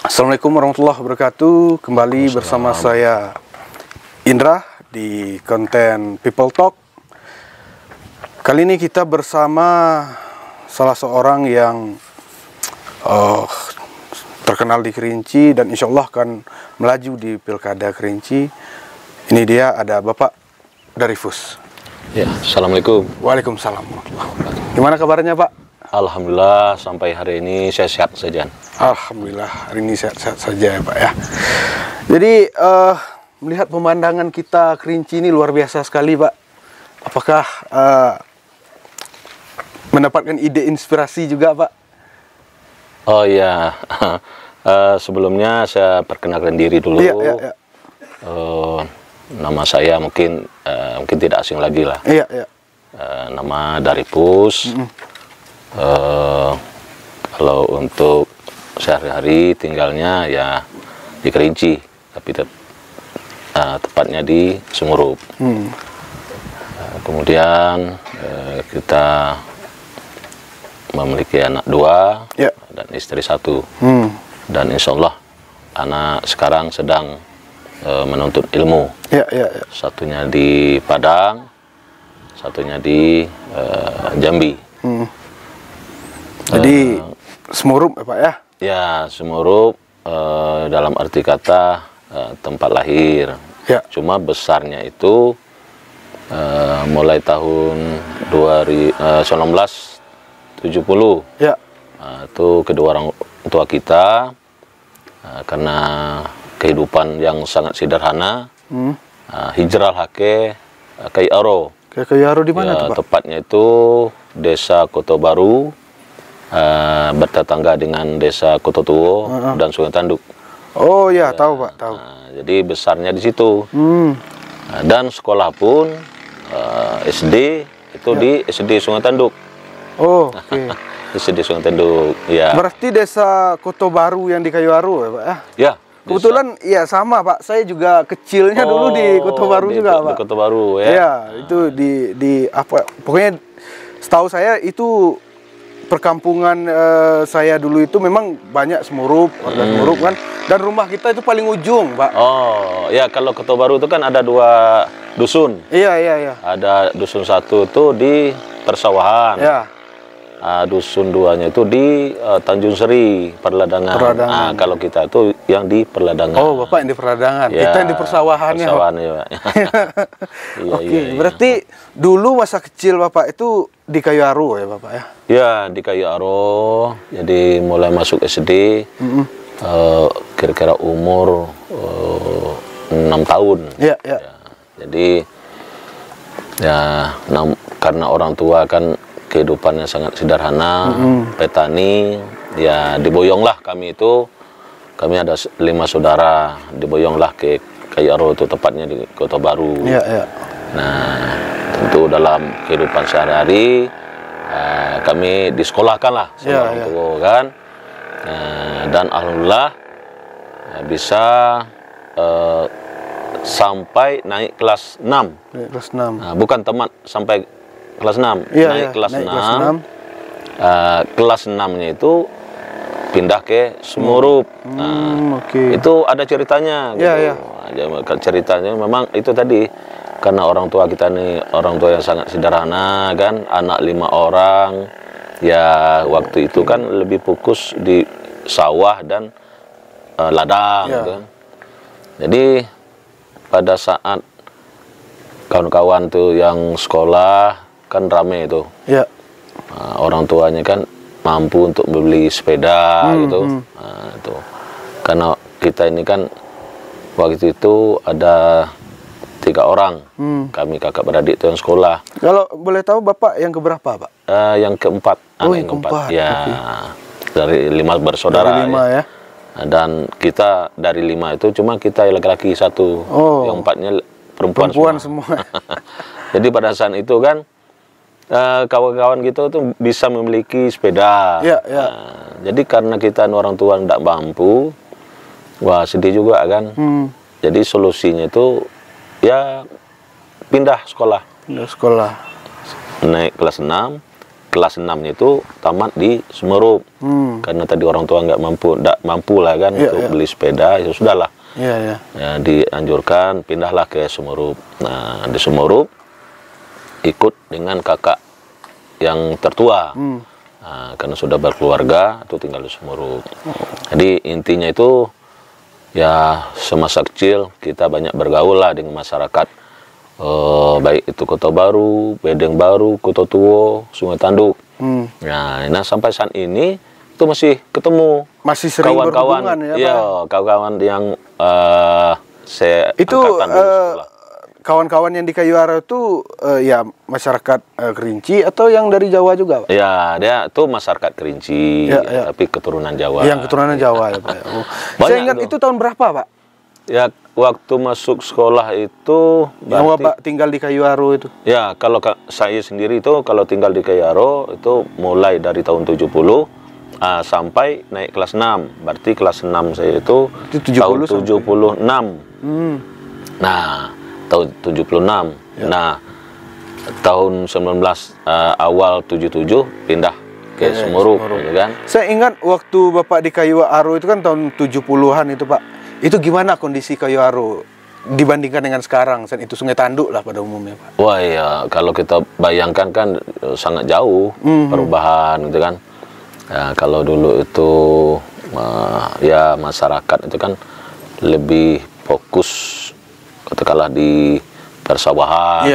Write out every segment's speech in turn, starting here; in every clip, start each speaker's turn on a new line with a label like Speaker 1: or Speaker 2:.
Speaker 1: Assalamualaikum warahmatullahi wabarakatuh. Kembali bersama saya Indra di konten People Talk. Kali ini kita bersama salah seorang yang terkenal di Kerinci dan insya Allah akan melaju di Pilkada Kerinci. Ini dia, ada Bapak dari FUS.
Speaker 2: Ya, Assalamualaikum.
Speaker 1: Waalaikumsalam. Gimana kabarnya, Pak?
Speaker 2: Alhamdulillah sampai hari ini saya sehat saja.
Speaker 1: Alhamdulillah hari ini sehat-sehat saja ya, Pak ya. Jadi melihat pemandangan kita Kerinci ini luar biasa sekali, Pak. Apakah mendapatkan ide inspirasi juga, Pak?
Speaker 2: Oh iya, sebelumnya saya perkenalkan diri dulu.
Speaker 1: Iya, iya, iya.
Speaker 2: Nama saya mungkin tidak asing lagi lah.
Speaker 1: Iya, iya.
Speaker 2: Nama dari FUS. Kalau untuk sehari-hari tinggalnya ya di Kerinci, tapi tepatnya di Sungurup. Kemudian kita memiliki anak 2
Speaker 1: ya,
Speaker 2: dan istri 1. Dan insya Allah anak sekarang sedang menuntut ilmu.
Speaker 1: Ya, ya, ya.
Speaker 2: Satunya di Padang, satunya di Jambi.
Speaker 1: Jadi Sungurup ya, Pak ya?
Speaker 2: Ya, Sungurup dalam arti kata tempat lahir.
Speaker 1: Ya.
Speaker 2: Cuma besarnya itu mulai tahun 1970.
Speaker 1: Ya.
Speaker 2: Itu kedua orang tua kita karena kehidupan yang sangat sederhana, hijrah ke Kayaro.
Speaker 1: Ke Kayaro di mana
Speaker 2: Ya,
Speaker 1: tuh, Pak?
Speaker 2: tepatnya itu Desa Koto Baru, bertetangga dengan Desa Koto Tuo dan Sungai Tanduk.
Speaker 1: Oh ya, tahu Pak, tahu.
Speaker 2: Jadi besarnya di situ. Dan sekolah pun SD itu di SD Sungai Tanduk.
Speaker 1: Oh, oke.
Speaker 2: SD Sungai Tanduk, ya.
Speaker 1: Berarti Desa Koto Baru yang di Kayaro ya, Pak ya?
Speaker 2: Ya.
Speaker 1: Kebetulan iya sama, Pak. Saya juga kecilnya dulu di Koto Baru juga, Pak.
Speaker 2: Di Koto Baru ya.
Speaker 1: Iya, itu di apa? Pokoknya setahu saya itu perkampungan saya dulu itu memang banyak Sungurup, warga Sungurup kan. Dan rumah kita itu paling ujung, Pak.
Speaker 2: Oh, ya kalau Koto Baru itu kan ada 2 dusun.
Speaker 1: Iya, iya, iya.
Speaker 2: Ada dusun 1 itu di persawahan.
Speaker 1: Ya.
Speaker 2: Dusun 2-nya itu di Tanjung Seri, Perladangan.
Speaker 1: Perladangan.
Speaker 2: Kalau kita itu yang di Perladangan.
Speaker 1: Oh, Bapak yang di Perladangan.
Speaker 2: Ya,
Speaker 1: Kita yang di persawahannya.
Speaker 2: Persawahannya, Pak. Iya,
Speaker 1: Oke,
Speaker 2: iya, iya.
Speaker 1: berarti dulu masa kecil Bapak itu di Kayaro ya, Bapak ya?
Speaker 2: Ya, di Kayaro. Jadi mulai masuk SD, kira-kira umur 6 tahun.
Speaker 1: Iya, iya.
Speaker 2: Ya, jadi ya karena orang tua kan kehidupannya sangat sederhana, petani, ya diboyonglah kami itu. Kami ada 5 saudara, diboyonglah ke Kayaro, itu tepatnya di Koto Baru.
Speaker 1: Iya, iya.
Speaker 2: Nah, tentu dalam kehidupan sehari-hari kami disekolahkan lah sama
Speaker 1: Ya,
Speaker 2: orang
Speaker 1: ya.
Speaker 2: tua kan. Dan alhamdulillah bisa sampai naik kelas 6.
Speaker 1: Kelas 6.
Speaker 2: Bukan tamat, sampai kelas 6.
Speaker 1: Iya,
Speaker 2: Naik
Speaker 1: iya.
Speaker 2: kelas
Speaker 1: Naik
Speaker 2: 6.
Speaker 1: kelas 6.
Speaker 2: Kelas 6-nya itu pindah ke Sungurup.
Speaker 1: Oke.
Speaker 2: Itu ada ceritanya gitu.
Speaker 1: Iya, iya.
Speaker 2: Ceritanya memang itu tadi, karena orang tua kita nih orang tua yang sangat sederhana kan, anak 5 orang. Ya waktu itu kan lebih fokus di sawah dan ladang
Speaker 1: Ya.
Speaker 2: gitu kan. Jadi pada saat kawan-kawan tuh yang sekolah kan rame itu.
Speaker 1: Iya.
Speaker 2: Orang tuanya kan mampu untuk beli sepeda gitu. Nah, itu. Karena kita ini kan waktu itu ada 3 orang. Kami kakak beradik itu yang sekolah.
Speaker 1: Kalau boleh tahu Bapak yang keberapa, Pak?
Speaker 2: Yang keempat.
Speaker 1: Oh,
Speaker 2: anak
Speaker 1: yang keempat.
Speaker 2: Ya,
Speaker 1: Oke.
Speaker 2: dari 5 bersaudara.
Speaker 1: Dari 5 ya.
Speaker 2: Dan kita dari 5 itu cuma kita laki-laki 1.
Speaker 1: Oh.
Speaker 2: Yang 4-nya perempuan
Speaker 1: semua.
Speaker 2: Jadi pada saat itu kan kawan-kawan kita tuh bisa memiliki sepeda.
Speaker 1: Iya, iya.
Speaker 2: Jadi karena kita orang tua tidak mampu, wah sedih juga kan. Jadi solusinya itu ya pindah sekolah.
Speaker 1: Pindah sekolah.
Speaker 2: Naik kelas 6, kelas 6 itu tamat di Semerup. Karena tadi orang tua nggak mampu lah kan untuk beli sepeda, ya sudahlah. Ya, dianjurkan pindahlah ke Semerup. Nah, di Semerup ikut dengan kakak yang tertua. Nah, karena sudah berkeluarga, itu tinggal di Semerup. Jadi intinya itu ya semasa kecil kita banyak bergaul lah dengan masyarakat. Baik itu Kota Baru, Bedeng Baru, Kota Tua, Sungai Tanduk. Nah, sampai saat ini itu masih ketemu,
Speaker 1: masih sering
Speaker 2: kawan-kawan,
Speaker 1: berhubungan ya, Pak?
Speaker 2: Kawan-kawan yang
Speaker 1: itu kawan-kawan yang di Kayu Aro itu ya masyarakat Kerinci atau yang dari Jawa juga, Pak?
Speaker 2: Ya, dia itu masyarakat Kerinci, tapi keturunan Jawa.
Speaker 1: Yang keturunan Jawa ya, Pak. Saya ingat itu tahun berapa, Pak?
Speaker 2: Ya, waktu masuk sekolah itu
Speaker 1: yang Bapak tinggal di Kayu Aro itu? Ya,
Speaker 2: kalau saya sendiri itu kalau tinggal di Kayu Aro itu mulai dari tahun 70 sampai naik kelas 6. Berarti kelas 6 saya itu tahun 76. Nah, tahun 76. Nah, tahun 19 awal 77 pindah ke Semerup, ya kan?
Speaker 1: Saya ingat waktu Bapak di Kayu Aro itu kan tahun 70-an itu, Pak. Itu gimana kondisi Kayu Aro dibandingkan dengan sekarang? Itu Sungai Tanduk lah pada umumnya, Pak.
Speaker 2: Wah ya, kalau kita bayangkan kan sangat jauh perubahan gitu kan. Ya, kalau dulu itu ya masyarakat itu kan lebih fokus katakanlah di persawahan,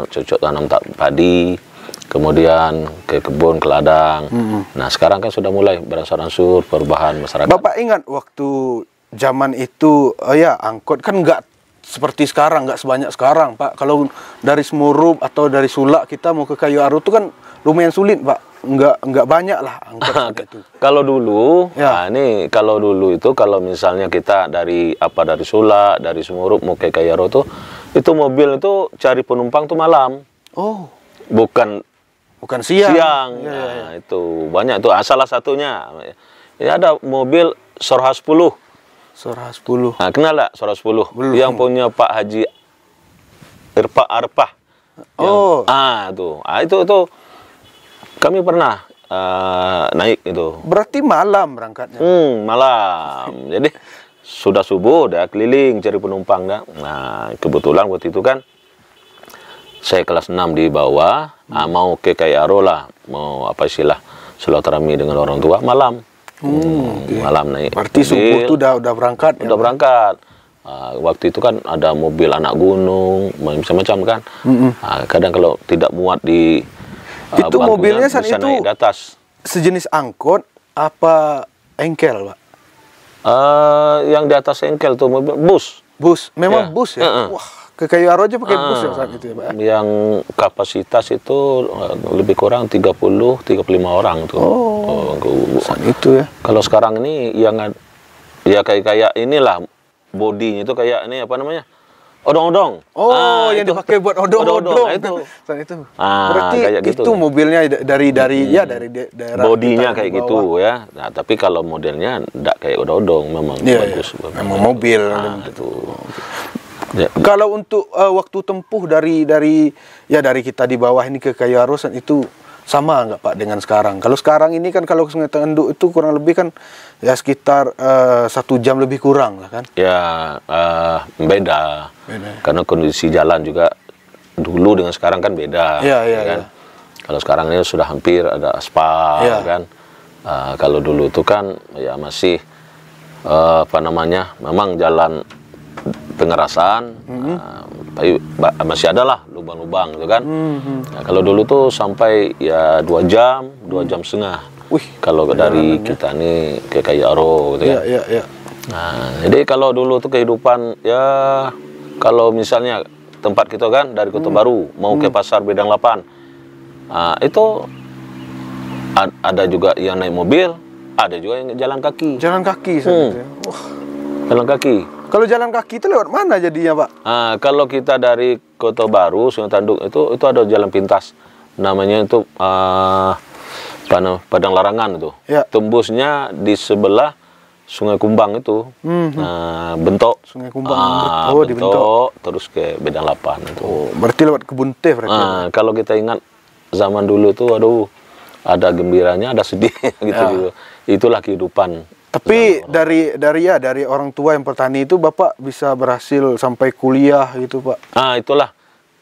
Speaker 2: cocok tanam padi, kemudian ke kebun, ke ladang. Nah, sekarang kan sudah mulai beransur-ansur perubahan masyarakat.
Speaker 1: Bapak ingat waktu zaman itu, angkot kan nggak seperti sekarang, nggak sebanyak sekarang, Pak. Kalau dari Semerup atau dari Sulak kita mau ke Kayu Aro itu kan lumayan sulit, Pak. Nggak banyak lah angkot itu.
Speaker 2: Kalau dulu, kalau dulu itu kalau misalnya kita dari Sulak, dari Semerup mau ke Kayu Aro itu mobil itu cari penumpang tuh malam. Oh, bukan siang. Nah, itu banyak tuh. Salah satunya ya ada mobil Sorha 10.
Speaker 1: Sorha 10.
Speaker 2: Nah, kenal nggak Sorha 10? Belum. Yang punya Pak Haji Arpah.
Speaker 1: Oh.
Speaker 2: Itu kami pernah naik itu.
Speaker 1: Berarti malam berangkatnya?
Speaker 2: Malam. Jadi sudah subuh udah keliling cari penumpang dah. Nah, kebetulan waktu itu kan saya kelas 6 di bawah, mau ke Kayu Aro lah, mau silaturahmi dengan orang tua malam. Malam naik.
Speaker 1: Berarti subuh itu udah berangkat.
Speaker 2: Udah berangkat. Waktu itu kan ada mobil anak gunung, macam-macam kan. Kadang kalau tidak muat di
Speaker 1: itu mobilnya saat itu
Speaker 2: naik ke atas.
Speaker 1: Sejenis angkot apa engkel, Pak?
Speaker 2: Yang di atas engkel tuh mobil bus.
Speaker 1: Memang bus ya. Wah, ke Kayu Aro aja pakai bus ya saat itu ya, Pak? Yang
Speaker 2: kapasitas itu lebih kurang 30-35 orang tuh.
Speaker 1: Saat itu ya.
Speaker 2: Kalau sekarang ini yang ya kayak inilah bodinya itu kayak ini apa namanya? Odong-odong.
Speaker 1: Yang dipakai buat odong-odong.
Speaker 2: Itu.
Speaker 1: Saat itu. Berarti gitu, itu mobilnya dari daerah
Speaker 2: bodinya kayak gitu ya. Nah, tapi kalau modelnya enggak kayak odong-odong, memang bagus.
Speaker 1: Memang mobil
Speaker 2: itu.
Speaker 1: Kalau untuk waktu tempuh dari kita di bawah ini ke Kayu Aro itu sama nggak, Pak, dengan sekarang? Kalau sekarang ini kan kalau ke Sungai Tanduk itu kurang lebih kan ya sekitar 1 jam lebih kurang lah kan?
Speaker 2: Ya beda. Karena kondisi jalan juga dulu dengan sekarang kan beda. Kan? Kalau sekarang ini sudah hampir ada aspal kan. Kalau dulu itu kan ya masih memang jalan pengerasan, tapi masih ada lah lubang-lubang gitu kan. Nah, kalau dulu tuh sampai ya 2 jam setengah. Kalau dari kita nih ke Kayu Aro gitu kan. Nah, jadi kalau dulu tuh kehidupan ya kalau misalnya tempat kita kan dari Kota Baru mau ke Pasar Bedang 8. Nah, itu ada juga yang naik mobil, ada juga yang jalan kaki.
Speaker 1: Jalan kaki
Speaker 2: Jalan kaki.
Speaker 1: Kalau jalan kaki itu lewat mana jadinya, Pak?
Speaker 2: Kalau kita dari Kota Baru, Sungai Tanduk itu ada jalan pintas. Namanya itu Padang Larangan itu. Tembusnya di sebelah Sungai Kumbang itu. Bentok.
Speaker 1: Sungai Kumbang.
Speaker 2: Bentok terus ke Bedang 8 itu.
Speaker 1: Berarti lewat kebun teh berarti.
Speaker 2: Kalau kita ingat zaman dulu tuh, aduh, ada gembiranya, ada sedih gitu. Itulah kehidupan.
Speaker 1: Tapi dari orang tua yang petani itu Bapak bisa berhasil sampai kuliah gitu, Pak.
Speaker 2: Ah, itulah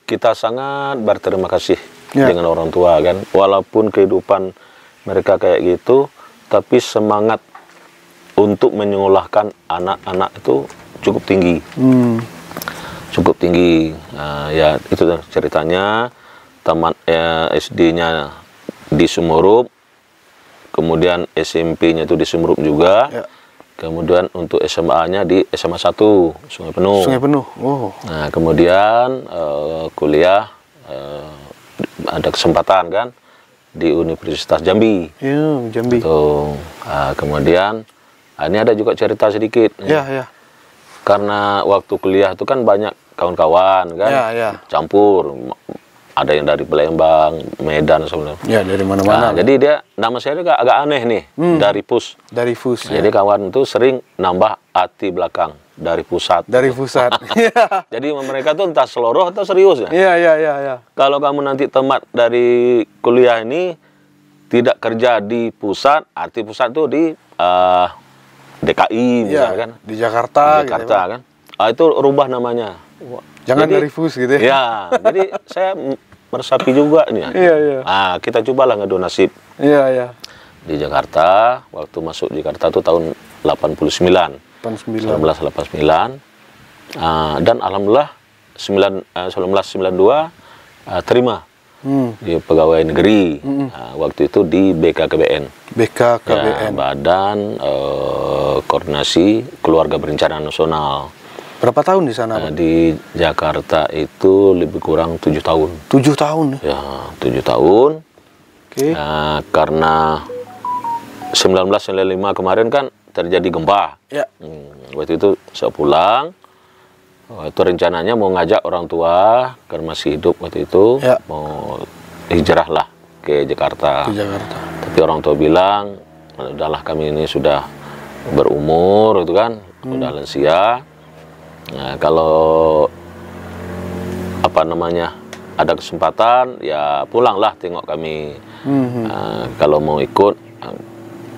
Speaker 2: kita sangat berterima kasih dengan orang tua kan. Walaupun kehidupan mereka kayak gitu, tapi semangat untuk menyekolahkan anak-anak itu cukup tinggi. Cukup tinggi. Ya itu ceritanya. Tamat SD-nya di Sumurup, kemudian SMP-nya itu di Sumurup juga. Kemudian untuk SMA-nya di SMA 1 Sungai Penuh.
Speaker 1: Sungai Penuh. Oh.
Speaker 2: Nah, kemudian kuliah ada kesempatan kan di Universitas Jambi.
Speaker 1: Iya, Jambi.
Speaker 2: Kemudian ini ada juga cerita sedikit.
Speaker 1: Iya.
Speaker 2: Karena waktu kuliah itu kan banyak kawan-kawan kan, campur. Ada yang dari Palembang, Medan sebenarnya. Ya,
Speaker 1: dari mana-mana.
Speaker 2: Nah, jadi dia nama saya agak aneh nih, dari PUS.
Speaker 1: Dari PUS.
Speaker 2: Jadi kawan itu sering nambah ATI belakang dari pusat.
Speaker 1: Dari pusat.
Speaker 2: Jadi mereka tuh entah seloroh atau serius ya.
Speaker 1: Iya.
Speaker 2: Kalau kamu nanti tamat dari kuliah ini tidak kerja di pusat, arti pusat tuh di DKI misalkan.
Speaker 1: Di Jakarta.
Speaker 2: Di Jakarta gitu, kan. Itu rubah namanya.
Speaker 1: Jangan dari PUS gitu ya.
Speaker 2: Ya, jadi saya meresapi juga nih.
Speaker 1: Iya.
Speaker 2: Nah, kita cobalah ngadu nasib.
Speaker 1: Iya.
Speaker 2: Di Jakarta, waktu masuk Jakarta tuh tahun 1989. Dan alhamdulillah 1992 terima di pegawai negeri. Waktu itu di BKKBN.
Speaker 1: BKKBN.
Speaker 2: Ya, Badan Koordinasi Keluarga Berencana Nasional.
Speaker 1: Berapa tahun di sana, Pak?
Speaker 2: Di Jakarta itu lebih kurang 7 tahun.
Speaker 1: 7 tahun?
Speaker 2: Ya, 7 tahun.
Speaker 1: Oke.
Speaker 2: Nah, karena 1995 kemarin kan terjadi gempa.
Speaker 1: Ya.
Speaker 2: Waktu itu saya pulang. Itu rencananya mau ngajak orang tua karena masih hidup waktu itu, mau hijrah lah ke Jakarta. Tapi orang tua bilang, udahlah kami ini sudah berumur, itu kan, udah lansia. Nah, kalau ada kesempatan ya pulanglah tengok kami. Kalau mau ikut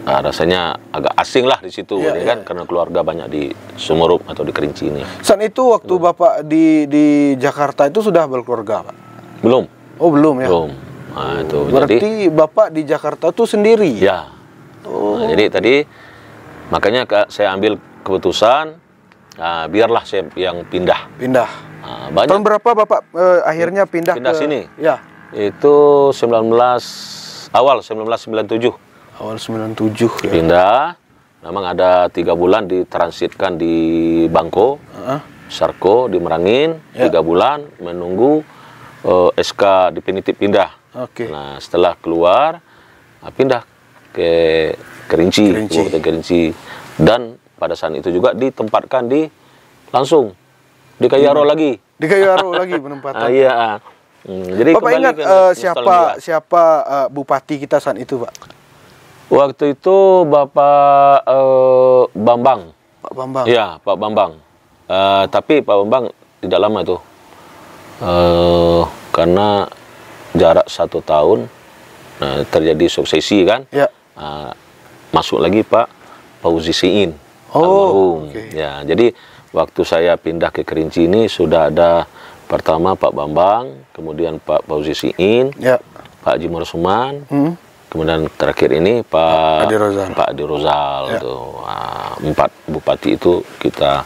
Speaker 2: rasanya agak asing lah di situ, kan karena keluarga banyak di Sumurup atau di Kerinci ini.
Speaker 1: Saat itu waktu Bapak di Jakarta itu sudah berkeluarga, Pak?
Speaker 2: Belum.
Speaker 1: Oh, belum ya?
Speaker 2: Belum. Nah, itu
Speaker 1: berarti Bapak di Jakarta tuh sendiri?
Speaker 2: Ya. Nah, jadi tadi makanya saya ambil keputusan. Biarlah saya yang pindah. Banyak.
Speaker 1: Tahun berapa Bapak akhirnya pindah ke
Speaker 2: sini?
Speaker 1: Ya.
Speaker 2: Itu awal 1997.
Speaker 1: Awal 97 ya.
Speaker 2: Pindah. Memang ada 3 bulan ditransitkan di Bangko, Sarko di Merangin, 3 bulan menunggu SK definitif pindah. Nah, setelah keluar pindah ke Kerinci. Dan pada saat itu juga ditempatkan langsung di Kayu Aro lagi.
Speaker 1: Di Kayu Aro lagi penempatan.
Speaker 2: Iya. Jadi
Speaker 1: Bapak ingat siapa bupati kita saat itu, Pak?
Speaker 2: Waktu itu Bapak Bambang.
Speaker 1: Pak Bambang.
Speaker 2: Iya, Pak Bambang. Tapi Pak Bambang tidak lama itu. Karena jarak 1 tahun terjadi suksesi kan. Ya. Masuk lagi Pak Fauzi Siin. Ya, jadi waktu saya pindah ke Kerinci ini sudah ada pertama Pak Bambang, kemudian Pak Fauzi Siin, Pak Haji Mursuman, kemudian terakhir ini Pak Adi Rozal. Itu 4 bupati itu kita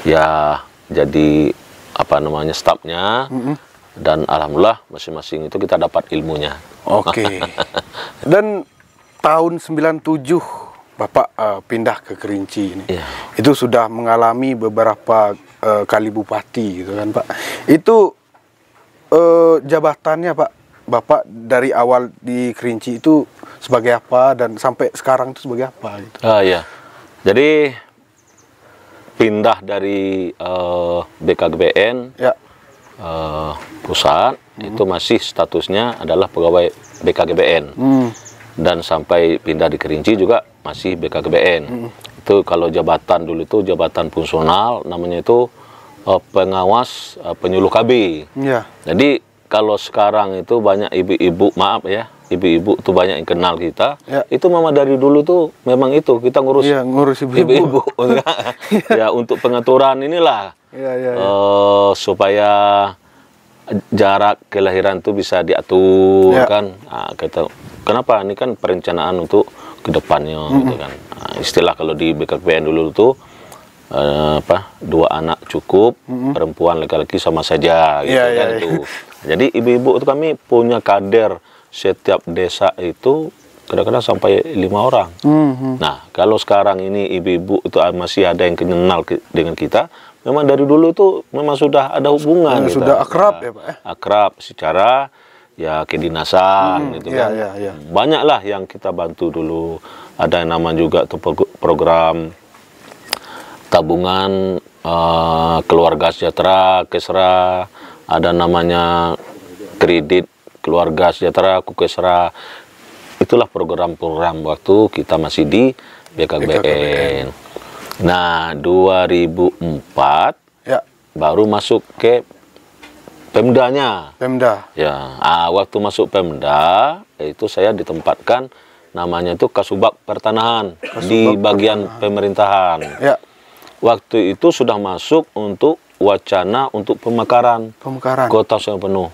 Speaker 2: ya jadi stafnya, dan alhamdulillah masing-masing itu kita dapat ilmunya.
Speaker 1: Dan tahun 97 Bapak pindah ke Kerinci ini. Itu sudah mengalami beberapa kali bupati gitu kan, Pak. Itu jabatannya, Pak, Bapak dari awal di Kerinci itu sebagai apa dan sampai sekarang itu sebagai apa gitu.
Speaker 2: Iya. Jadi pindah dari BKKBN pusat itu masih statusnya adalah pegawai BKKBN. Dan sampai pindah di Kerinci juga masih BKKBN. Itu kalau jabatan dulu itu jabatan fungsional, namanya itu pengawas penyuluh KB. Jadi kalau sekarang itu banyak ibu-ibu, maaf ya, ibu-ibu tuh banyak yang kenal kita.
Speaker 1: Ya.
Speaker 2: Itu memang dari dulu tuh memang itu kita ngurus
Speaker 1: Iya, ngurus
Speaker 2: ibu-ibu. Ya, untuk pengaturan inilah
Speaker 1: Iya, iya, iya.
Speaker 2: supaya jarak kelahiran tuh bisa diatur
Speaker 1: Ya.
Speaker 2: kan. Nah, kenapa? Ini kan perencanaan untuk kedepannya gitu kan. Nah, istilah kalau di BKKBN dulu tuh dua anak cukup, perempuan laki-laki sama saja gitu
Speaker 1: Iya,
Speaker 2: kan
Speaker 1: iya,
Speaker 2: itu. Jadi ibu-ibu itu kami punya kader setiap desa itu kadang-kadang sampai 5 orang. Nah, kalau sekarang ini ibu-ibu itu masih ada yang kenal dengan kita, memang dari dulu itu memang sudah ada hubungan gitu.
Speaker 1: Sudah akrab ya, Pak ya?
Speaker 2: Akrab secara ya kedinasan gitu kan.
Speaker 1: Iya.
Speaker 2: Banyaklah yang kita bantu dulu. Ada yang nama juga tuh program tabungan keluarga sejahtera Kesra, ada namanya kredit keluarga sejahtera Kukesra. Itulah program-program waktu kita masih di BKKBN. Nah, 2004
Speaker 1: Ya.
Speaker 2: baru masuk ke Pemdanya.
Speaker 1: Pemda.
Speaker 2: Ya, waktu masuk Pemda itu saya ditempatkan namanya itu Kasubag Pertanahan di bagian pemerintahan.
Speaker 1: Ya.
Speaker 2: Waktu itu sudah masuk untuk wacana untuk pemekaran kota Sungai Penuh.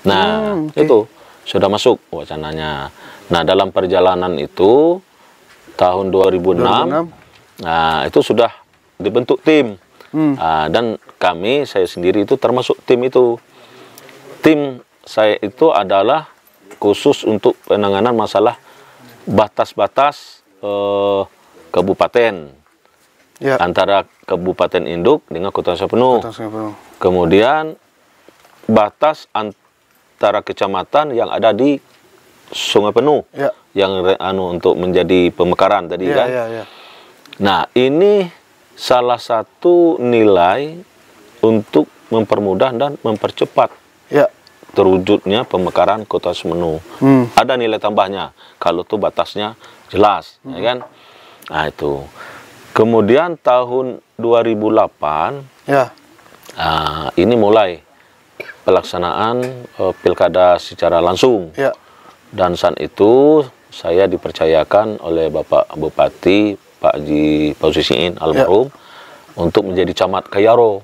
Speaker 2: Nah, itu sudah masuk wacananya. Nah, dalam perjalanan itu tahun 2006, nah itu sudah dibentuk tim. Dan saya sendiri itu termasuk tim itu. Tim saya itu adalah khusus untuk penanganan masalah batas-batas kabupaten.
Speaker 1: Ya.
Speaker 2: Antara Kabupaten Induk dengan Kota Sungai Penuh.
Speaker 1: Penuh.
Speaker 2: Kemudian batas antara kecamatan yang ada di Sungai Penuh.
Speaker 1: Ya.
Speaker 2: Yang untuk menjadi pemekaran tadi kan.
Speaker 1: Ya.
Speaker 2: Nah, ini salah satu nilai untuk mempermudah dan mempercepat
Speaker 1: Ya.
Speaker 2: terwujudnya pemekaran Kota Semeru. Ada nilai tambahnya kalau tuh batasnya jelas, ya kan? Nah, itu. Kemudian tahun 2008
Speaker 1: Ya.
Speaker 2: ini mulai pelaksanaan pilkada secara langsung.
Speaker 1: Ya.
Speaker 2: Dan saat itu saya dipercayakan oleh Bapak Bupati Pak Haji Paususiin almarhum untuk menjadi camat Kayaro.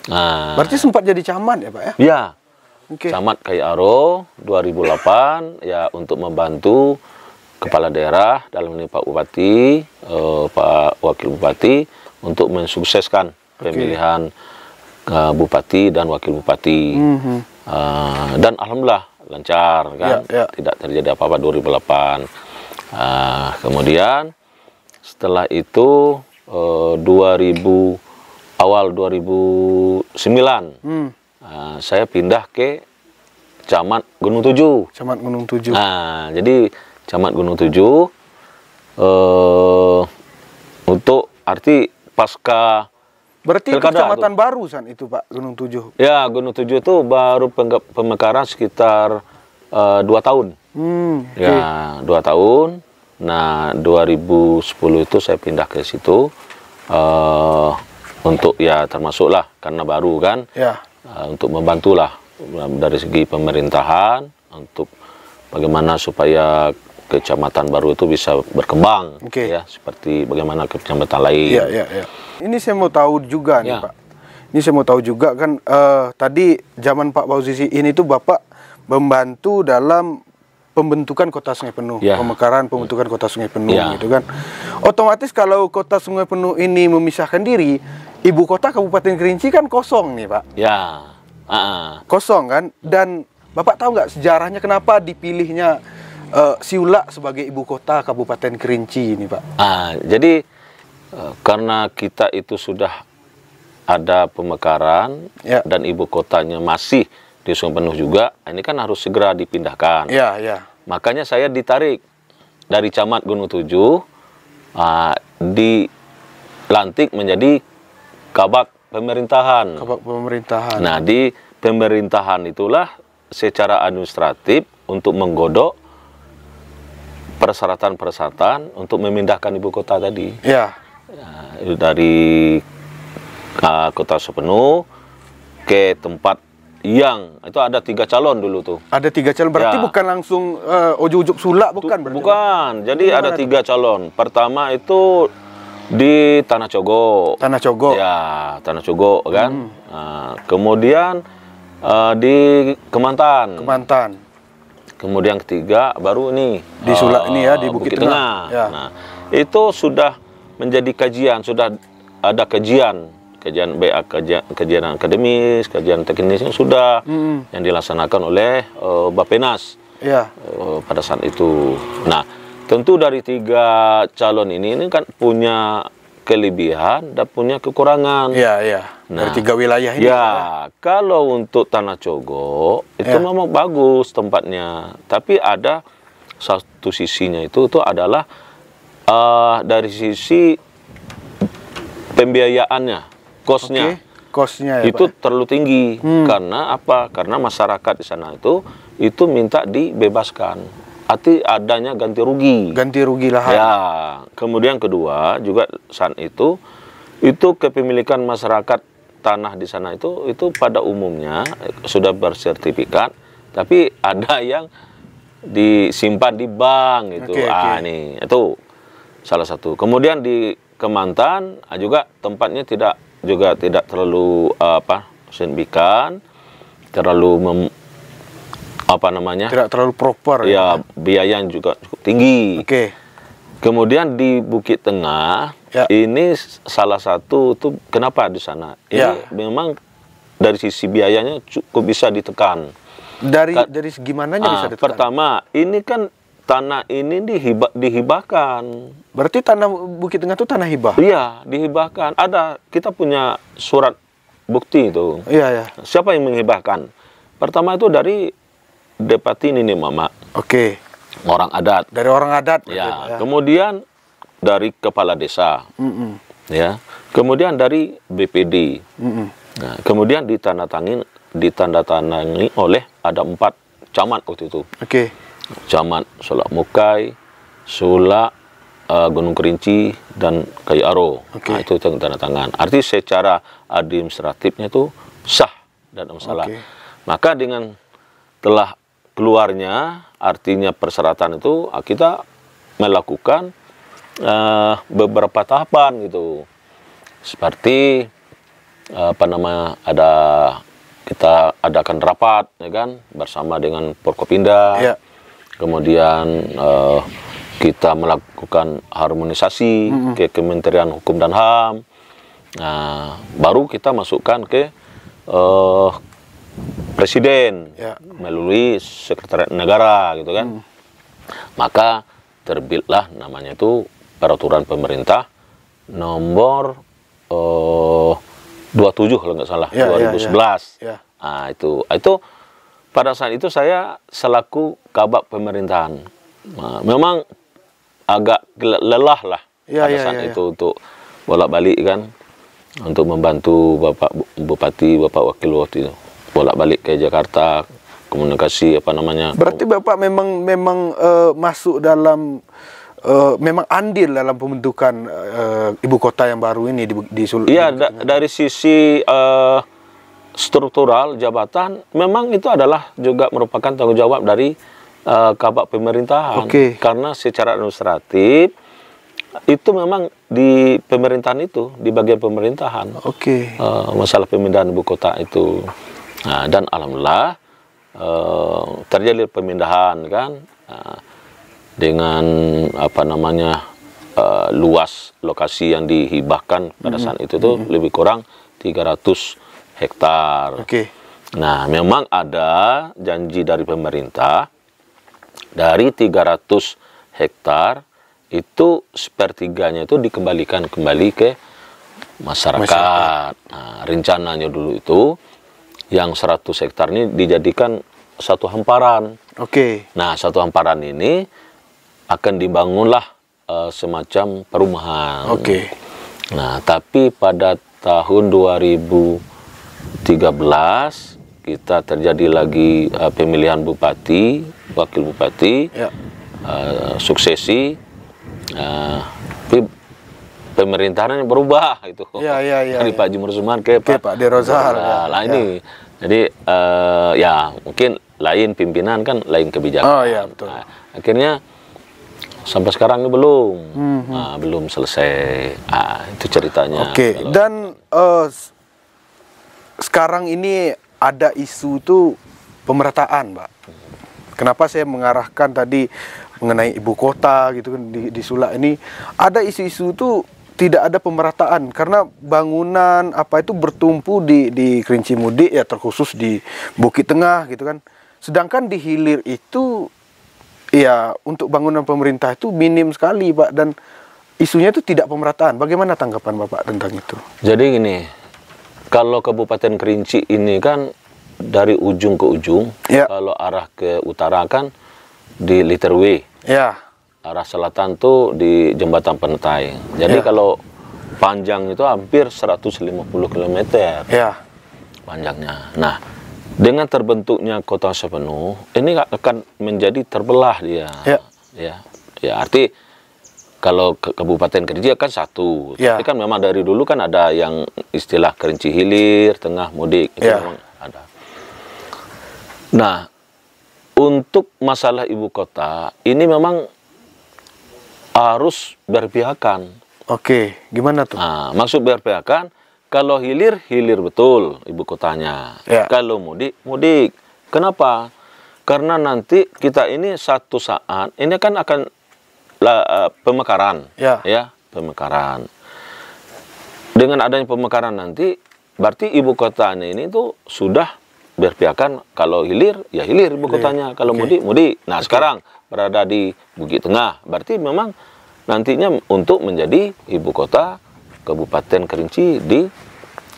Speaker 2: Nah,
Speaker 1: Berarti sempat jadi camat ya, Pak ya?
Speaker 2: ya.
Speaker 1: Oke.
Speaker 2: Camat Kayaro 2008 ya untuk membantu kepala daerah dalam ini Pak Bupati, Pak Wakil Bupati untuk mensukseskan pemilihan Bupati dan Wakil Bupati. Dan alhamdulillah lancar kan, tidak terjadi apa-apa 2008. Kemudian setelah itu awal 2009 saya pindah ke Camat Gunung Tujuh.
Speaker 1: Camat Gunung Tujuh.
Speaker 2: Nah, jadi Camat Gunung Tujuh untuk arti pasca
Speaker 1: Berarti itu
Speaker 2: pilkada
Speaker 1: kecamatan baru San itu Pak Gunung Tujuh.
Speaker 2: ya, Gunung Tujuh itu baru pemekaran sekitar 2 tahun. Ya, 2 tahun. Nah, 2010 itu saya pindah ke situ untuk ya termasuklah karena baru kan.
Speaker 1: Ya.
Speaker 2: Untuk membantulah dari segi pemerintahan untuk bagaimana supaya kecamatan baru itu bisa berkembang ya seperti bagaimana kecamatan lain.
Speaker 1: Iya. Ini saya mau tahu juga nih
Speaker 2: Ya.
Speaker 1: Pak. Ini saya mau tahu juga kan tadi zaman Pak Paususiin itu Bapak membantu dalam pembentukan Kota Sungai Penuh, pemekaran pembentukan Kota Sungai Penuh gitu kan. Otomatis kalau Kota Sungai Penuh ini memisahkan diri, ibu kota Kabupaten Kerinci kan kosong nih Pak.
Speaker 2: Ya.
Speaker 1: Kosong kan. Dan Bapak tahu nggak sejarahnya kenapa dipilihnya Siula sebagai ibu kota Kabupaten Kerinci ini Pak?
Speaker 2: Jadi karena kita itu sudah ada pemekaran dan ibu kotanya masih di Sungai Penuh juga, ini kan harus segera dipindahkan.
Speaker 1: Iya.
Speaker 2: Makanya saya ditarik dari Camat Gunung Tujuh, dilantik menjadi Kabag Pemerintahan.
Speaker 1: Kabag Pemerintahan.
Speaker 2: Nah, di pemerintahan itulah secara administratif untuk menggodok persyaratan-persyaratan untuk memindahkan ibu kota tadi.
Speaker 1: Ya.
Speaker 2: Dari Kota Sepenuh ke tempat yang itu ada 3 calon dulu tuh.
Speaker 1: Ada 3 calon, berarti
Speaker 2: Ya.
Speaker 1: bukan langsung ujuk-ujuk sulak, bukan berarti?
Speaker 2: Bukan. Jadi ada 3 calon. Pertama itu di Tanah Cogo.
Speaker 1: Tanah Cogo.
Speaker 2: Ya, Tanah Cogo kan. Nah, kemudian di Kemantan.
Speaker 1: Kemantan.
Speaker 2: Kemudian ketiga baru ini
Speaker 1: Di Sulak ini ya, di Bukit Tengah. Ya.
Speaker 2: Nah, itu sudah menjadi kajian, sudah ada kajian BA, kajian akademis, kajian teknis yang sudah yang dilaksanakan oleh Bappenas
Speaker 1: Ya.
Speaker 2: pada saat itu. Nah, tentu dari 3 calon ini kan punya kelebihan dan punya kekurangan.
Speaker 1: Iya, iya.
Speaker 2: Nah,
Speaker 1: Dari 3 wilayah ini.
Speaker 2: Ya, kalau untuk Tanah Cogo itu
Speaker 1: Ya.
Speaker 2: memang bagus tempatnya, tapi ada satu sisinya itu adalah dari sisi pembiayaannya, kosnya.
Speaker 1: Oke. Kosnya ya,
Speaker 2: Itu
Speaker 1: Pak.
Speaker 2: terlalu tinggi. Karena apa? Karena masyarakat di sana itu minta dibebaskan. Arti adanya ganti rugi.
Speaker 1: Ganti rugi lahan.
Speaker 2: Ya, kemudian kedua juga saat itu kepemilikan masyarakat tanah di sana itu pada umumnya sudah bersertifikat, tapi ada yang disimpan di bank gitu.
Speaker 1: Oke, oke.
Speaker 2: Nih itu salah satu. Kemudian di Kemantan juga tempatnya tidak terlalu signifikan, terlalu
Speaker 1: Tidak terlalu proper.
Speaker 2: ya biayanya juga cukup tinggi.
Speaker 1: Oke.
Speaker 2: Kemudian di Bukit Tengah
Speaker 1: Ya.
Speaker 2: ini salah satu tuh kenapa di sana ini
Speaker 1: Ya.
Speaker 2: memang dari sisi biayanya cukup bisa ditekan.
Speaker 1: Dari segi mananya bisa ditekan?
Speaker 2: Pertama ini kan tanah ini dihibahkan.
Speaker 1: Berarti tanah Bukit Tengah itu tanah hibah?
Speaker 2: Iya, dihibahkan. Kita punya surat bukti itu.
Speaker 1: Iya, iya.
Speaker 2: Siapa yang menghibahkan? Pertama itu dari Depati Nini Mama,
Speaker 1: Oke.
Speaker 2: orang adat.
Speaker 1: Dari orang adat. berarti,
Speaker 2: Ya, kemudian dari kepala desa.
Speaker 1: Mm-mm.
Speaker 2: Ya, kemudian dari BPD.
Speaker 1: Mm-mm.
Speaker 2: Nah, kemudian ditandatangani oleh ada 4 camat waktu itu.
Speaker 1: Oke.
Speaker 2: Camat Sulak Mukai, Sulak, Gunung Kerinci, dan Kayu Aro.
Speaker 1: Oke.
Speaker 2: Nah, itu tanda tangan. Arti secara administratifnya itu sah dan tidak masalah.
Speaker 1: Oke.
Speaker 2: Maka dengan telah keluarnya, artinya persyaratan itu kita melakukan beberapa tahapan gitu. Seperti kita adakan rapat ya kan bersama dengan Forkopimda.
Speaker 1: Ya.
Speaker 2: Kemudian kita melakukan harmonisasi ke Kementerian Hukum dan HAM. Nah, baru kita masukkan ke Presiden
Speaker 1: Ya.
Speaker 2: melalui Sekretariat Negara gitu kan. Maka terbitlah namanya itu Peraturan Pemerintah nomor 27 kalau nggak salah,
Speaker 1: Ya,
Speaker 2: 2011.
Speaker 1: ya, ya.
Speaker 2: Nah, itu pada saat itu saya selaku kabak pemerintahan. Nah, memang agak lelah lah
Speaker 1: Ya,
Speaker 2: pada
Speaker 1: ya,
Speaker 2: saat
Speaker 1: ya, ya.
Speaker 2: itu untuk bolak-balik kan, untuk membantu Bapak Bupati, Bapak Wakil Bupati itu bolak-balik ke Jakarta, komunikasi
Speaker 1: Berarti Bapak memang masuk dalam memang andil dalam pembentukan ibu kota yang baru ini di
Speaker 2: Iya, dari sisi struktural jabatan memang itu adalah juga merupakan tanggung jawab dari kabak pemerintahan.
Speaker 1: Oke.
Speaker 2: Karena secara administratif itu memang di pemerintahan itu, di bagian pemerintahan.
Speaker 1: Oke.
Speaker 2: Masalah pemindahan ibu kota itu. Nah, dan alhamdulillah terjadi pemindahan kan dengan luas lokasi yang dihibahkan pada saat itu tuh lebih kurang 300 hektar.
Speaker 1: Oke.
Speaker 2: Nah, memang ada janji dari pemerintah dari 300 hektar itu sepertiganya itu dikembalikan kembali ke masyarakat. Nah, rencananya dulu itu yang 100 hektar ini dijadikan satu hamparan.
Speaker 1: Oke.
Speaker 2: Nah, satu hamparan ini akan dibangunlah semacam perumahan.
Speaker 1: Oke.
Speaker 2: Nah, tapi pada tahun 2013 kita terjadi lagi pemilihan bupati, wakil bupati,
Speaker 1: Ya.
Speaker 2: suksesi, tapi pemerintahannya berubah itu.
Speaker 1: Ya, ya, ya,
Speaker 2: Dari
Speaker 1: ya.
Speaker 2: Pak Jumur Zuman ke
Speaker 1: Pak Deddy Rozal, ya.
Speaker 2: Nah, ini Jadi ya mungkin lain pimpinan kan lain kebijakan.
Speaker 1: Oh iya betul.
Speaker 2: Nah, akhirnya sampai sekarang ini belum belum selesai. Itu ceritanya.
Speaker 1: Oke. Dan sekarang ini ada isu tuh pemerataan, Mbak. Kenapa saya mengarahkan tadi mengenai ibu kota gitu kan di Sulak ini ada isu-isu tuh tidak ada pemerataan karena bangunan apa itu bertumpu di Kerinci Mudik ya, terkhusus di Bukit Tengah gitu kan. Sedangkan di hilir itu ya untuk bangunan pemerintah itu minim sekali, Pak, dan isunya itu tidak pemerataan. Bagaimana tanggapan Bapak tentang itu?
Speaker 2: Jadi gini, kalau Kabupaten Kerinci ini kan dari ujung ke ujung,
Speaker 1: ya.
Speaker 2: Kalau arah ke utara kan di Liter W.
Speaker 1: Ya.
Speaker 2: Arah selatan tuh di Jembatan Penetai. Jadi
Speaker 1: Ya.
Speaker 2: kalau panjang itu hampir 150 km
Speaker 1: Ya.
Speaker 2: panjangnya. Nah, dengan terbentuknya kota sepenuh, ini akan menjadi terbelah dia. Ya, arti kalau Kabupaten Kerinci kan satu.
Speaker 1: Ya.
Speaker 2: Tapi kan memang dari dulu kan ada yang istilah Kerinci Hilir, Tengah, Mudik. Itu
Speaker 1: Ya.
Speaker 2: memang ada. Nah, untuk masalah ibu kota, ini memang harus berpihakan.
Speaker 1: Oke, gimana tuh?
Speaker 2: Nah, maksud berpihakan, kalau hilir, hilir betul ibu kotanya.
Speaker 1: Ya.
Speaker 2: Kalau mudik, mudik. Kenapa? Karena nanti kita ini satu saat, ini kan akan pemekaran. Ya, pemekaran. Dengan adanya pemekaran nanti, berarti ibu kotanya ini tuh sudah berpihakan. Kalau hilir, ya hilir ibu kotanya. Kalau mudik, mudik. Nah, sekarang berada di Bukit Tengah. Berarti memang nantinya untuk menjadi ibu kota Kabupaten Kerinci di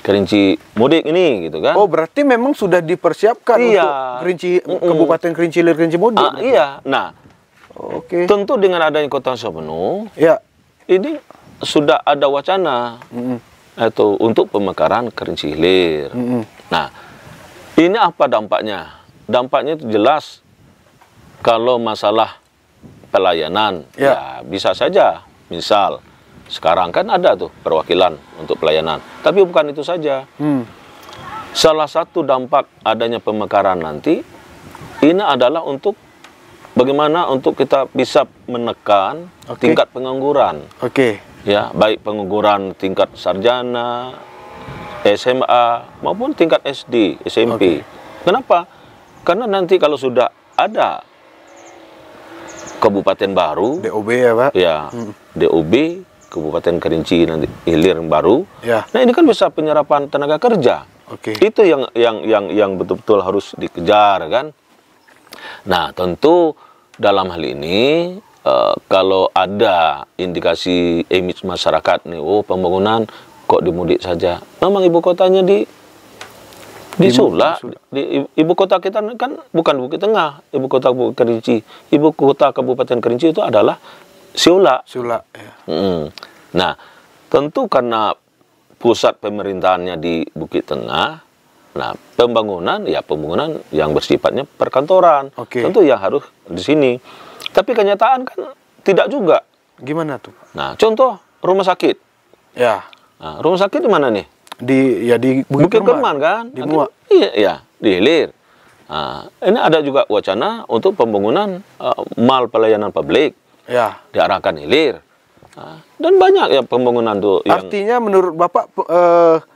Speaker 2: Kerinci Mudik ini, gitu kan?
Speaker 1: Oh, berarti memang sudah dipersiapkan untuk Kerinci Kabupaten Kerinci Hilir Kerinci Mudik.
Speaker 2: Iya. Nah,
Speaker 1: oke.
Speaker 2: tentu dengan adanya kota sepenuh,
Speaker 1: Ya.
Speaker 2: ini sudah ada wacana itu untuk pemekaran Kerinci Hilir. Nah, ini apa dampaknya? Dampaknya itu jelas. Kalau masalah pelayanan, ya bisa saja. Misal, sekarang kan ada tuh perwakilan untuk pelayanan. Tapi bukan itu saja. Salah satu dampak adanya pemekaran nanti, ini adalah untuk bagaimana untuk kita bisa menekan tingkat pengangguran. Ya, baik pengangguran tingkat sarjana, SMA, maupun tingkat SD, SMP. Kenapa? Karena nanti kalau sudah ada kabupaten baru,
Speaker 1: DOB ya, Pak?
Speaker 2: Ya, DOB, Kabupaten Kerinci nanti Hilir baru.
Speaker 1: Ya.
Speaker 2: Nah, ini kan bisa penyerapan tenaga kerja. Itu yang betul-betul harus dikejar, kan? Nah, tentu dalam hal ini kalau ada indikasi image masyarakat nih, oh pembangunan kok di Mudik saja. Memang ibu kotanya di Sulak. Di ibu kota kita kan bukan Bukit Tengah, ibu kota Kerinci. Ibu kota Kabupaten Kerinci itu adalah Sulak.
Speaker 1: Ya.
Speaker 2: Nah, tentu karena pusat pemerintahannya di Bukit Tengah, nah pembangunan yang bersifatnya perkantoran. Tentu yang harus di sini. Tapi kenyataan kan tidak juga.
Speaker 1: Gimana tuh?
Speaker 2: Nah, contoh rumah sakit.
Speaker 1: Ya.
Speaker 2: Nah, rumah sakit di mana nih?
Speaker 1: Di
Speaker 2: Bukit Kerman kan?
Speaker 1: Di Muak.
Speaker 2: Iya, di Hilir. Nah, ini ada juga wacana untuk pembangunan mal pelayanan publik.
Speaker 1: Ya.
Speaker 2: Diarahkan Hilir. Nah, dan banyak ya pembangunan tuh.
Speaker 1: Artinya menurut Bapak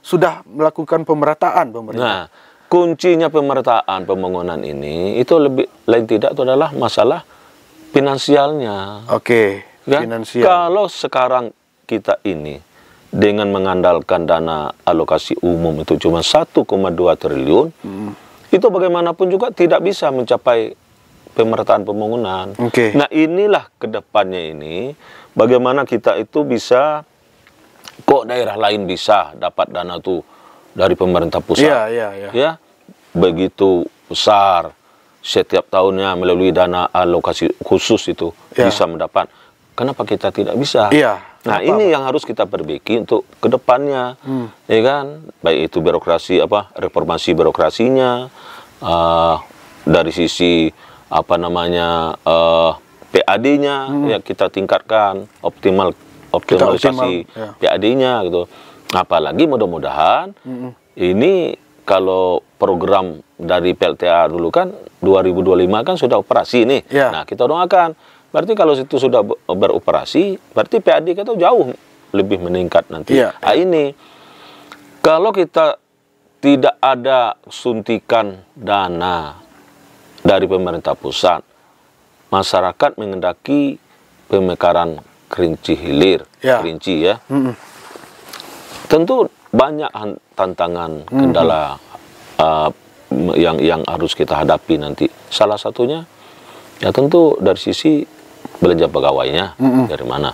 Speaker 1: sudah melakukan pemerataan pemerintah.
Speaker 2: Nah, kuncinya pemerataan pembangunan ini itu lain tidak itu adalah masalah finansialnya.
Speaker 1: Kan? Finansial.
Speaker 2: Kalau sekarang kita ini dengan mengandalkan dana alokasi umum itu cuma 1,2 triliun, itu bagaimanapun juga tidak bisa mencapai pemerataan pembangunan. Nah, inilah kedepannya ini, bagaimana kita itu bisa, kok daerah lain bisa dapat dana tuh dari pemerintah pusat. Ya, begitu besar, setiap tahunnya melalui dana alokasi khusus itu bisa mendapat. Kenapa kita tidak bisa? Nah, ini yang harus kita perbaiki untuk kedepannya, ya kan? Baik itu birokrasi reformasi birokrasinya, dari sisi PAD-nya ya kita tingkatkan, optimalisasi PAD-nya gitu. Apalagi mudah-mudahan ini kalau program dari PLTA dulu kan 2025 kan sudah operasi nih.
Speaker 1: Ya.
Speaker 2: Nah, kita doakan. Berarti kalau itu sudah beroperasi, berarti PAD kita jauh lebih meningkat nanti.
Speaker 1: Ya.
Speaker 2: Nah, ini kalau kita tidak ada suntikan dana dari pemerintah pusat, masyarakat mengendaki pemekaran Kerinci Hilir,
Speaker 1: Ya.
Speaker 2: Kerinci ya. Tentu banyak tantangan, kendala yang harus kita hadapi nanti. Salah satunya ya tentu dari sisi belanja pegawainya dari mana,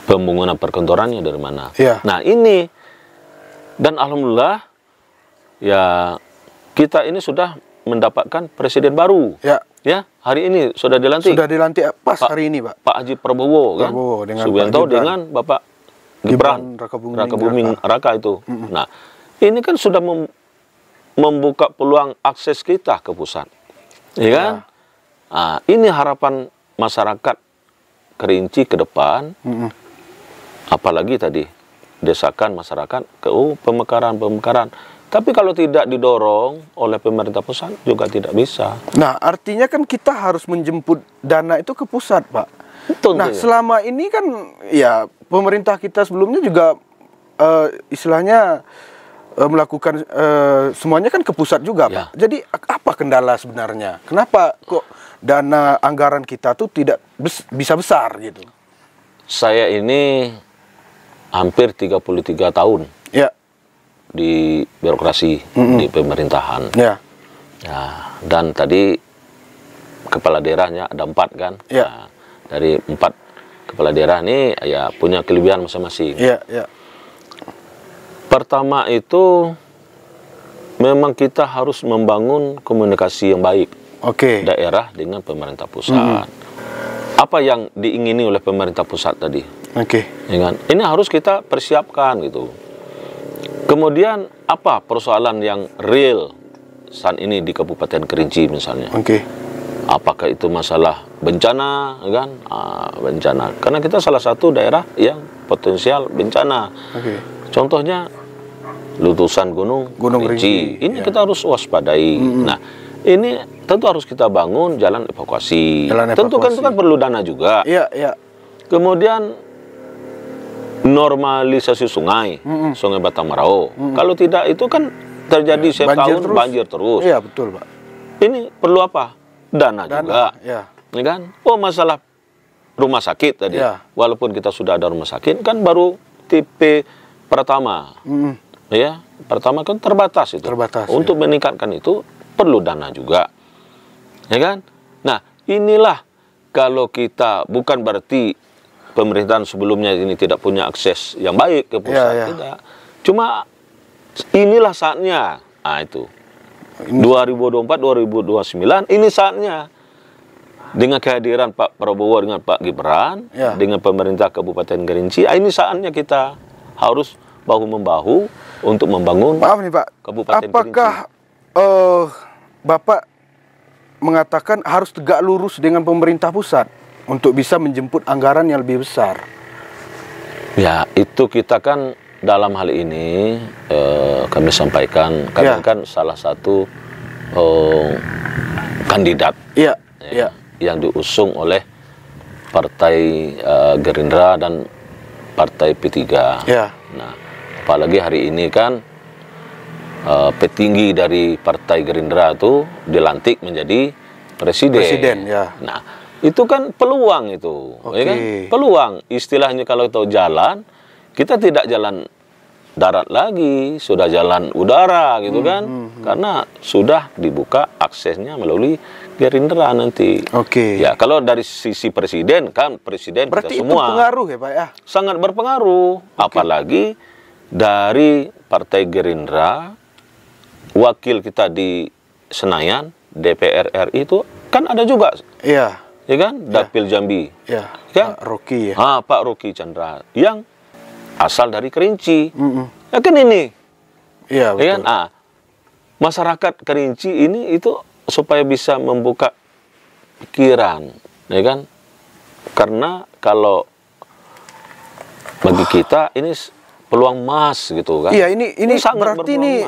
Speaker 2: pembangunan perkantorannya dari mana.
Speaker 1: Ya.
Speaker 2: Nah ini, dan alhamdulillah ya kita ini sudah mendapatkan presiden baru.
Speaker 1: Ya.
Speaker 2: Ya, hari ini sudah dilantik.
Speaker 1: Sudah dilantik pas hari ini, Pak.
Speaker 2: Pak Haji Prabowo kan,
Speaker 1: dengan
Speaker 2: Subianto
Speaker 1: Pak Gibran.
Speaker 2: dengan Bapak Gibran, Raka Buming Raka itu. Nah, ini kan sudah membuka peluang akses kita ke pusat, ya kan? Nah, ini harapan masyarakat Kerinci ke depan. Apalagi tadi desakan masyarakat ke pemekaran. Tapi kalau tidak didorong oleh pemerintah pusat juga tidak bisa.
Speaker 1: Nah, artinya kan kita harus menjemput dana itu ke pusat, Pak.
Speaker 2: Betul,
Speaker 1: Nah, selama ini kan ya pemerintah kita sebelumnya juga istilahnya melakukan semuanya kan ke pusat juga,
Speaker 2: Ya.
Speaker 1: Pak. Jadi apa kendala sebenarnya? Kenapa kok dana anggaran kita tuh tidak bisa besar gitu?
Speaker 2: Saya ini hampir 33 tahun
Speaker 1: Ya.
Speaker 2: di birokrasi, di pemerintahan.
Speaker 1: Ya.
Speaker 2: Ya, dan tadi kepala daerahnya ada 4 kan.
Speaker 1: Ya.
Speaker 2: Nah, dari 4 kepala daerah ini ya punya kelebihan masing-masing.
Speaker 1: Ya, ya.
Speaker 2: Pertama itu memang kita harus membangun komunikasi yang baik
Speaker 1: Oke.
Speaker 2: daerah dengan pemerintah pusat. Apa yang diingini oleh pemerintah pusat tadi?
Speaker 1: Oke.
Speaker 2: Ya kan? Ini harus kita persiapkan gitu. Kemudian apa persoalan yang real saat ini di Kabupaten Kerinci misalnya?
Speaker 1: Oke.
Speaker 2: Apakah itu masalah bencana, kan? Bencana. Karena kita salah satu daerah yang potensial bencana.
Speaker 1: Oke.
Speaker 2: Contohnya letusan Gunung Kerinci. Ini
Speaker 1: ya.
Speaker 2: kita harus waspadai. Nah, ini tentu harus kita bangun jalan evakuasi. Tentu kan itu kan perlu dana juga.
Speaker 1: Iya, iya.
Speaker 2: Kemudian normalisasi sungai, Sungai Batang Marau. Kalau tidak itu kan terjadi setiap tahun banjir terus.
Speaker 1: Iya, betul, Pak.
Speaker 2: Ini perlu apa? Dana juga.
Speaker 1: Ya.
Speaker 2: Ya kan? Oh, masalah rumah sakit tadi.
Speaker 1: Ya.
Speaker 2: Walaupun kita sudah ada rumah sakit, kan baru tipe pertama. Ya, pertama kan terbatas itu.
Speaker 1: Terbatas.
Speaker 2: Untuk meningkatkan itu perlu dana juga. Ya kan? Nah, inilah kalau kita bukan berarti pemerintahan sebelumnya ini tidak punya akses yang baik ke pusat, tidak. Cuma inilah saatnya. Nah, itu. 2024-2029 ini saatnya. Dengan kehadiran Pak Prabowo dengan Pak Gibran, dengan pemerintah Kabupaten Kerinci, ini saatnya kita harus bahu-membahu untuk membangun.
Speaker 1: Maaf nih, Pak.
Speaker 2: Kabupaten
Speaker 1: Apakah Bapak mengatakan harus tegak lurus dengan pemerintah pusat untuk bisa menjemput anggaran yang lebih besar?
Speaker 2: Ya, itu kita kan dalam hal ini kami sampaikan, kami kan salah satu kandidat yang diusung oleh Partai Gerindra dan Partai P3. Nah, apalagi hari ini kan petinggi dari Partai Gerindra itu dilantik menjadi presiden. Nah, itu kan peluang itu, ya kan? Peluang. Istilahnya kalau tahu jalan, kita tidak jalan darat lagi, sudah jalan udara gitu kan? Karena sudah dibuka aksesnya melalui Gerindra nanti. Ya, kalau dari sisi presiden kan presiden
Speaker 1: berarti
Speaker 2: kita semua.
Speaker 1: Itu pengaruh ya, Pak ya?
Speaker 2: Sangat berpengaruh, apalagi dari Partai Gerindra, wakil kita di Senayan, DPR RI itu kan ada juga. Ya kan? Dapil Jambi. Kan?
Speaker 1: Pak Rocky
Speaker 2: Pak Rocky Chandra yang asal dari Kerinci. Ya kan ini.
Speaker 1: Iya, betul.
Speaker 2: Ya kan? Masyarakat Kerinci ini itu supaya bisa membuka pikiran, ya kan? Karena kalau bagi kita ini peluang emas gitu kan.
Speaker 1: Iya, ini
Speaker 2: sangat
Speaker 1: berarti ini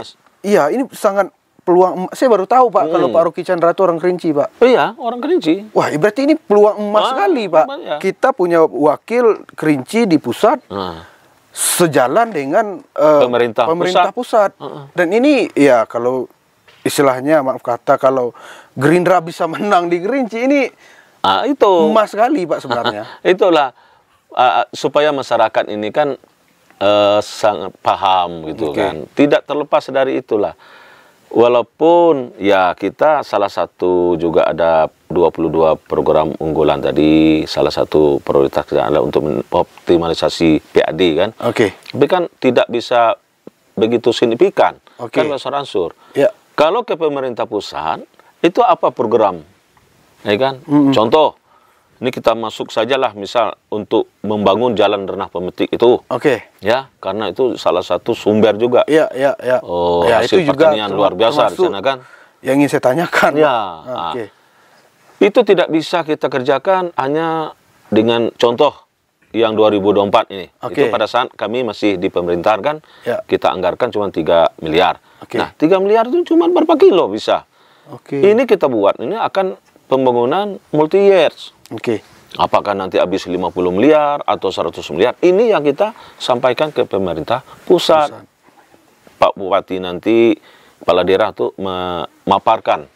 Speaker 1: Iya, ini sangat peluang. Saya baru tahu Pak kalau Pak Rocky Chandra itu orang Kerinci Pak.
Speaker 2: Oh iya, orang Kerinci.
Speaker 1: Wah, berarti ini peluang emas sekali Pak.
Speaker 2: Ya.
Speaker 1: Kita punya wakil Kerinci di pusat. Sejalan dengan pemerintah pusat. Dan ini ya kalau istilahnya maaf kata kalau Gerindra bisa menang di Kerinci ini
Speaker 2: itu
Speaker 1: emas sekali Pak sebenarnya.
Speaker 2: Itulah supaya masyarakat ini kan sangat paham gitu kan. Tidak terlepas dari itulah. Walaupun ya kita salah satu juga ada 22 program unggulan tadi, salah satu prioritas kita adalah untuk optimalisasi PAD kan. Tapi kan tidak bisa begitu signifikan kan beransur-ansur. Kalau ke pemerintah pusat itu apa program? Ya kan? Contoh, ini kita masuk sajalah misal untuk membangun jalan Renah Pemetik itu. Ya, karena itu salah satu sumber juga. Hasil itu pertanian juga luar biasa di sana kan.
Speaker 1: Yang ingin saya tanyakan.
Speaker 2: Itu tidak bisa kita kerjakan hanya dengan contoh yang 2024 ini. Itu pada saat kami masih di pemerintahan kan, kita anggarkan cuma 3 miliar. Nah, 3 miliar itu cuma berapa kilo bisa. Ini kita buat, ini akan pembangunan multi years. Apakah nanti habis 50 miliar atau 100 miliar? Ini yang kita sampaikan ke pemerintah pusat. Pak Bupati nanti, kepala daerah itu memaparkan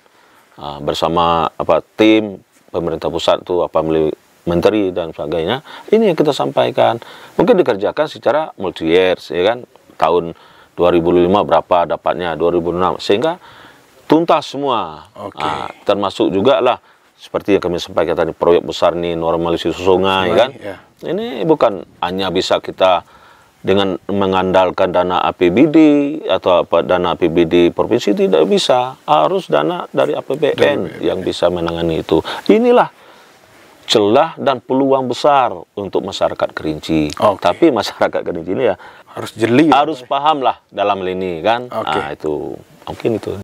Speaker 2: bersama tim pemerintah pusat itu melalui menteri dan sebagainya. Ini yang kita sampaikan. Mungkin dikerjakan secara multi years, ya kan? Tahun 2005 berapa dapatnya, 2006 sehingga tuntas semua. Termasuk juga lah seperti yang kami sampaikan tadi, proyek besar nih normalisasi sungai kan. Ini bukan hanya bisa kita dengan mengandalkan dana APBD atau dana APBD provinsi, tidak bisa. Harus dana dari APBN yang bisa menangani itu. Inilah celah dan peluang besar untuk masyarakat Kerinci. Tapi masyarakat Kerinci ini ya
Speaker 1: harus jeli,
Speaker 2: harus paham lah dalam ini kan. Itu mungkin itu.